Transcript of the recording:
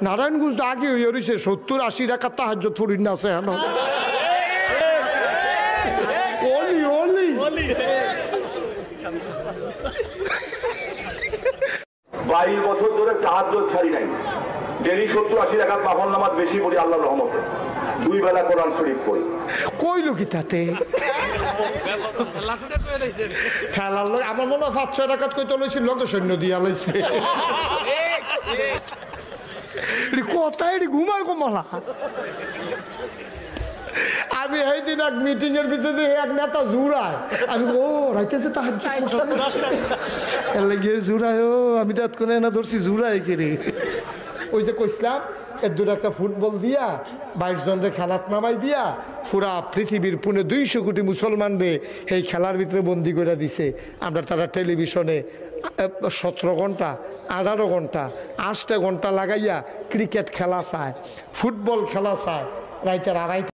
নারায়ণগঞ্জ আগে হয়ে রয়েছে 70-80 টাকা তাহাজ্জুদ পড়ি না আছে হেন ওলি ওলি 22 বছর ধরে তাহাজ্জুদ ছাড়ি নাই। ডেলি 70-80 টাকার নফল নামাজ বেশি পড়ি আল্লাহর রহমতে। 2 বেলা কোরআন শরীফ পড়ি। কইল কি তাতে খেলার লোক আমার মনে হয় 5-6 টাকা কইতে লইছিল লোক সৈন্য দিয়া লইছে কোথায় ঘুমায় ঘুমালা। আমি এই দিন এক মিটিং এর ভিতরে এক নেতা জুড়ায় আমি ও রাইতেছে তাহলে গিয়ে জুড়ায় ও আমি তো কোনে না ধরছি জুড়ায় কিরে ওই যে কইসলাম এর দূরে একটা ফুটবল দিয়া 22 জনদের খেলাত নামাই দিয়া পুরা পৃথিবীর 200 কোটি মুসলমানরে এই খেলার ভিতরে বন্দি করে দিছে। আমরা তারা টেলিভিশনে 17 ঘন্টা 18 ঘন্টা 8 ঘন্টা লাগাইয়া ক্রিকেট খেলা চায়, ফুটবল খেলা চায়, রাইতের 2:30